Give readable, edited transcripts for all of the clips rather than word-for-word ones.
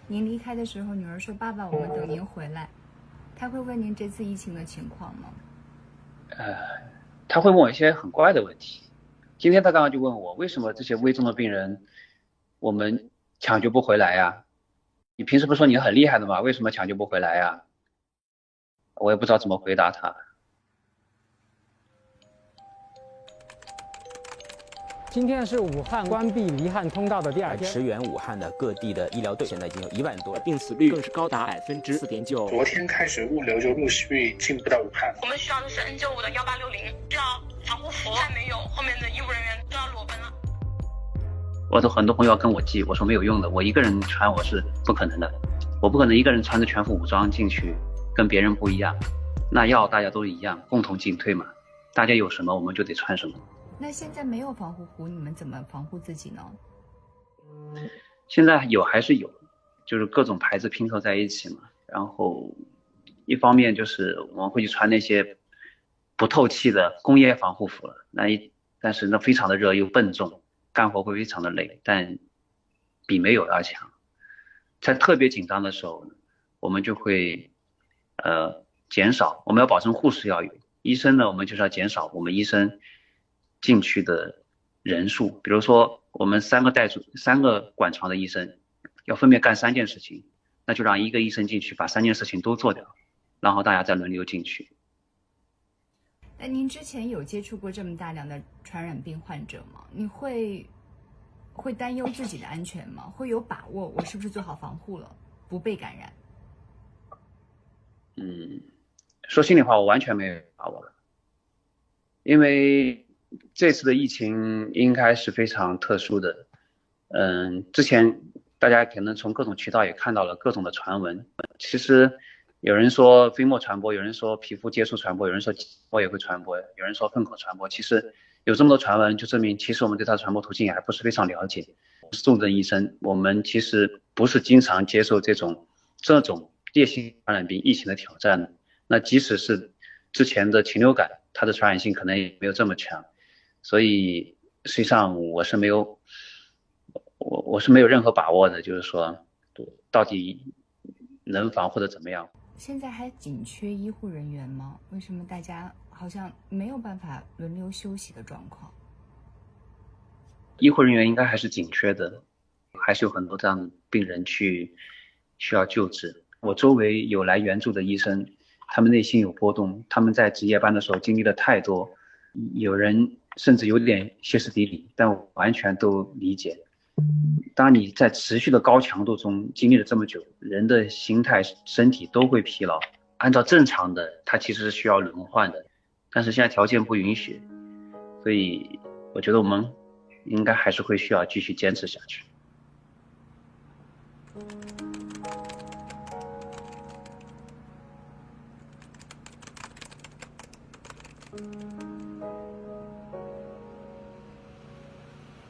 您离开的时候，女儿说：“爸爸，我们等您回来。”她会问您这次疫情的情况吗？他会问我一些很怪的问题。今天他刚刚就问我，为什么这些危重的病人我们抢救不回来呀？你平时不是说你很厉害的吗？为什么抢救不回来呀？我也不知道怎么回答他。今天是武汉关闭离汉通道的第二天，驰援武汉的各地的医疗队现在已经有1万多，病死率更是高达4.9%。昨天开始物流就陆续进不到武汉。我们需要的是 N95的1860，需要防护服，再没有，后面的医务人员都要裸奔了。我的很多朋友要跟我寄，我说没有用的，我一个人穿我是不可能的，我不可能一个人穿着全副武装进去，跟别人不一样。那药大家都一样，共同进退嘛，大家有什么我们就得穿什么。那现在没有防护服，你们怎么防护自己呢？现在有还是有，就是各种牌子拼凑在一起嘛。然后一方面就是我们会去穿那些不透气的工业防护服了，但是那非常的热又笨重，干活会非常的累，但比没有要强。在特别紧张的时候，我们就会减少，我们要保证护士要有，医生呢我们就是要减少我们医生进去的人数。比如说我们3个管床的医生要分别干3件事情，那就让1个医生进去把3件事情都做掉，然后大家再轮流进去。那您之前有接触过这么大量的传染病患者吗？你会担忧自己的安全吗？会有把握我是不是做好防护了，不被感染？说心里话，我完全没有把握了，因为这次的疫情应该是非常特殊的。之前大家可能从各种渠道也看到了各种的传闻，其实有人说飞沫传播，有人说皮肤接触传播，有人说我也会传播，有人说粪口传播。其实有这么多传闻，就证明其实我们对它的传播途径还不是非常了解。是重症医生，我们其实不是经常接受这种烈性传染病疫情的挑战的。那即使是之前的禽流感，它的传染性可能也没有这么强，所以实际上我是没有任何把握的，就是说到底能防或者怎么样。现在还紧缺医护人员吗？为什么大家好像没有办法轮流休息的状况？医护人员应该还是紧缺的，还是有很多这样的病人需要救治。我周围有来援助的医生，他们内心有波动，他们在值夜班的时候经历了太多，有人甚至有点歇斯底里，但我完全都理解。当你在持续的高强度中经历了这么久，人的心态身体都会疲劳，按照正常的它其实是需要轮换的，但是现在条件不允许，所以我觉得我们应该还是会需要继续坚持下去。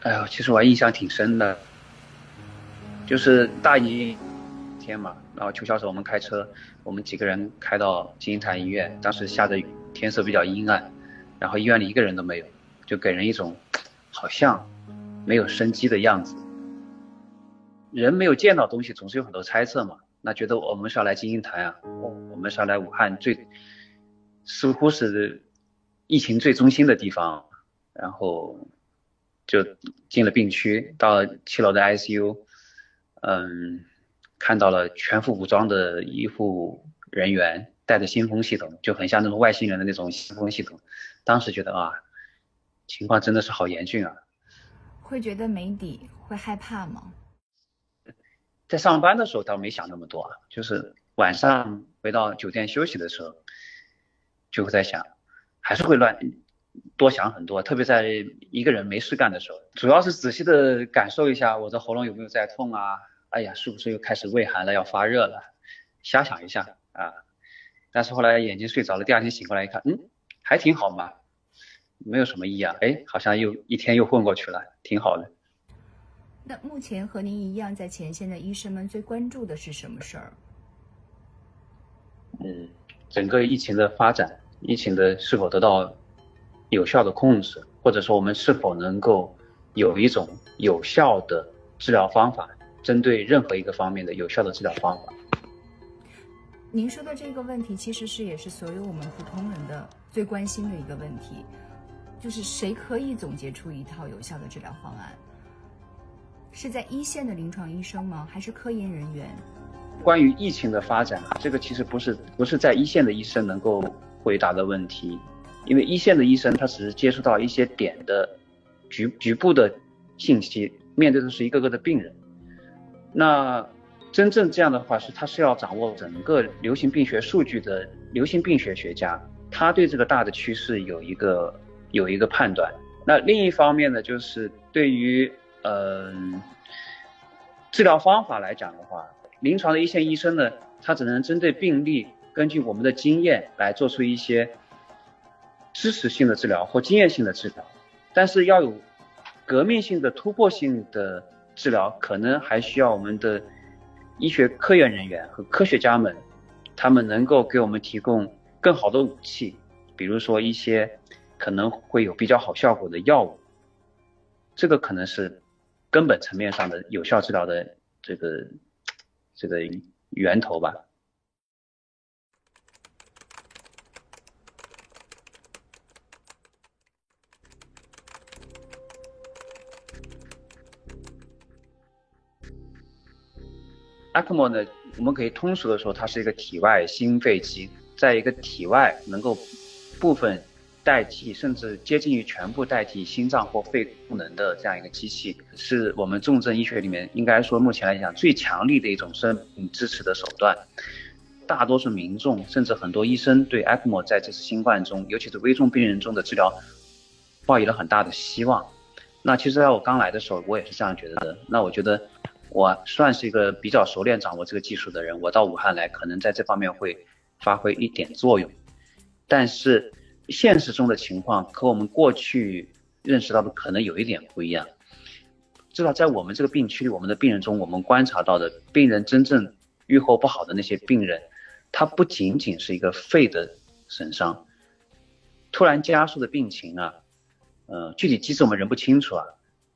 哎呦，其实我印象挺深的，就是大一天嘛，然后邱教授我们开车，我们几个人开到金银潭医院，当时下着雨，天色比较阴暗，然后医院里一个人都没有，就给人一种好像没有生机的样子。人没有见到东西，总是有很多猜测嘛，那觉得我们是要来金银潭啊，我们是要来武汉似乎是疫情最中心的地方，然后就进了病区，到7楼的 ICU， 看到了全副武装的医护人员，带着新风系统，就很像那种外星人的那种新风系统。当时觉得啊，情况真的是好严峻啊。会觉得没底，会害怕吗？在上班的时候倒没想那么多啊，就是晚上回到酒店休息的时候，就会在想，还是会多想很多，特别在一个人没事干的时候，主要是仔细的感受一下我的喉咙有没有在痛啊，哎呀，是不是又开始畏寒了，要发热了，瞎想一下啊。但是后来眼睛睡着了，第2天醒过来一看，还挺好嘛，没有什么异样，哎，好像一天又混过去了，挺好的。那目前和您一样在前线的医生们最关注的是什么事儿？整个疫情的发展，疫情的是否得到有效的控制，或者说我们是否能够有一种有效的治疗方法，针对任何一个方面的有效的治疗方法。您说的这个问题，其实也是所有我们普通人的最关心的一个问题，就是谁可以总结出一套有效的治疗方案？是在一线的临床医生吗？还是科研人员？关于疫情的发展，这个其实不是在一线的医生能够回答的问题，因为一线的医生他只是接触到一些点的局部的信息，面对的是一个个的病人。那真正这样的话他是要掌握整个流行病学数据的流行病学学家，他对这个大的趋势有一个判断。那另一方面呢，就是对于治疗方法来讲的话，临床的一线医生呢，他只能针对病例，根据我们的经验来做出一些支持性的治疗或经验性的治疗，但是要有革命性的突破性的治疗，可能还需要我们的医学科研人员和科学家们，他们能够给我们提供更好的武器，比如说一些可能会有比较好效果的药物，这个可能是根本层面上的有效治疗的这个源头吧。ECMO 呢，我们可以通俗的说，它是一个体外心肺机，在一个体外能够部分代替甚至接近于全部代替心脏或肺功能的这样一个机器，是我们重症医学里面应该说目前来讲最强力的一种生命支持的手段。大多数民众甚至很多医生对 ECMO 在这次新冠中，尤其是危重病人中的治疗抱以了很大的希望。那其实在我刚来的时候，我也是这样觉得的。那我觉得我算是一个比较熟练掌握这个技术的人，我到武汉来可能在这方面会发挥一点作用，但是现实中的情况和我们过去认识到的可能有一点不一样。至少在我们这个病区，我们的病人中，我们观察到的病人真正预后不好的那些病人，他不仅仅是一个肺的损伤，突然加速的病情啊，具体机制我们仍不清楚啊，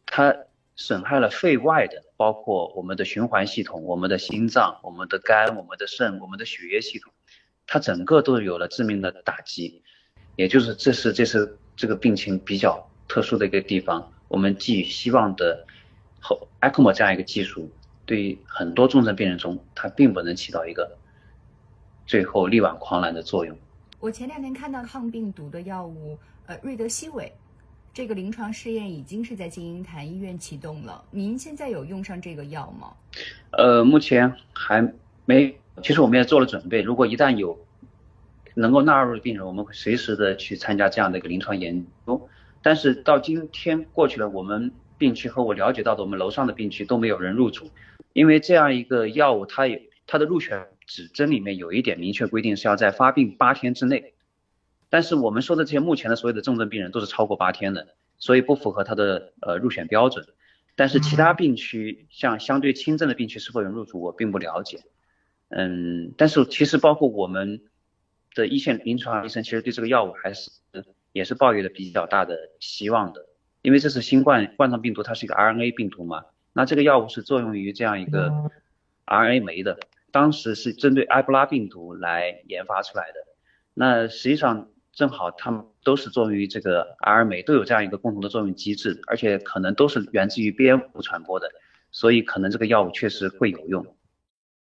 它损害了肺外的，包括我们的循环系统、我们的心脏、我们的肝、我们的肾、我们的血液系统，它整个都有了致命的打击。也就是这是这个病情比较特殊的一个地方。我们寄予希望的ECMO 这样一个技术，对于很多重症病人中，它并不能起到一个最后力挽狂澜的作用。我前2天看到抗病毒的药物，瑞德西韦，这个临床试验已经是在金银潭医院启动了。您现在有用上这个药吗？目前还没，其实我们也做了准备，如果一旦有能够纳入的病人，我们会随时的去参加这样的一个临床研究。但是到今天过去了，我们病区和我了解到的我们楼上的病区都没有人入组，因为这样一个药物它的入选指针里面有一点明确规定是要在发病8天之内，但是我们说的这些目前的所有的重症病人都是超过8天的，所以不符合它的入选标准。但是其他病区像相对轻症的病区是否有人入组我并不了解。但是其实包括我们的一线临床医生其实对这个药物也是抱有了比较大的希望的，因为这是新冠状病毒，它是一个 RNA 病毒嘛，那这个药物是作用于这样一个 RNA 酶的，当时是针对埃博拉病毒来研发出来的。那实际上正好他们都是作用于这个 RNA 酶，都有这样一个共同的作用机制，而且可能都是源自于蝙蝠传播的，所以可能这个药物确实会有用，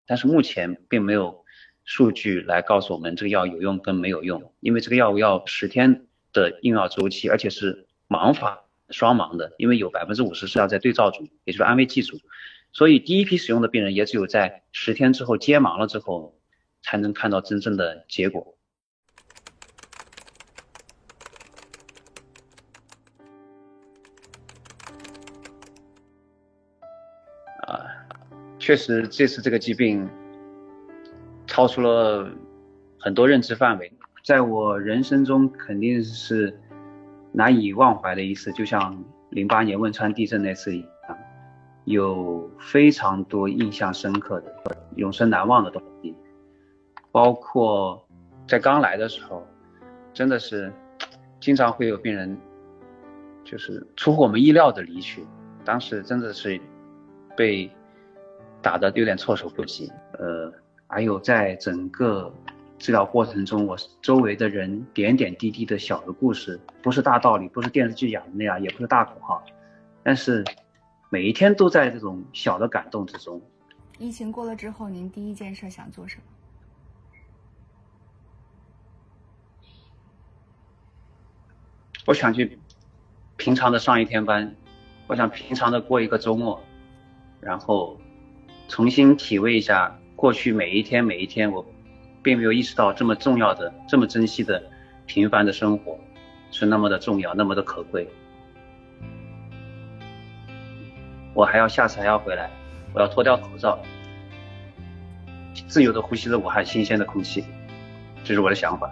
但是目前并没有数据来告诉我们这个药有用跟没有用，因为这个药物要10天的用药周期，而且是盲法双盲的，因为有50%是要在对照组，也就是安慰剂组，所以第一批使用的病人也只有在10天之后接盲了之后才能看到真正的结果。确实这次这个疾病超出了很多认知范围，在我人生中肯定是难以忘怀的一次，就像08年汶川地震那次一样，有非常多印象深刻的永生难忘的东西，包括在刚来的时候真的是经常会有病人就是出乎我们意料的离去，当时真的是被打得有点措手不及。还有在整个治疗过程中，我周围的人点点滴滴的小的故事，不是大道理，不是电视剧讲的那样，也不是大口号，但是每一天都在这种小的感动之中。疫情过了之后，您第一件事想做什么？我想去平常的上一天班，我想平常的过一个周末，然后重新体味一下过去每一天我并没有意识到这么重要的、这么珍惜的平凡的生活是那么的重要，那么的可贵。我下次还要回来，我要脱掉口罩，自由的呼吸着武汉新鲜的空气，这是我的想法。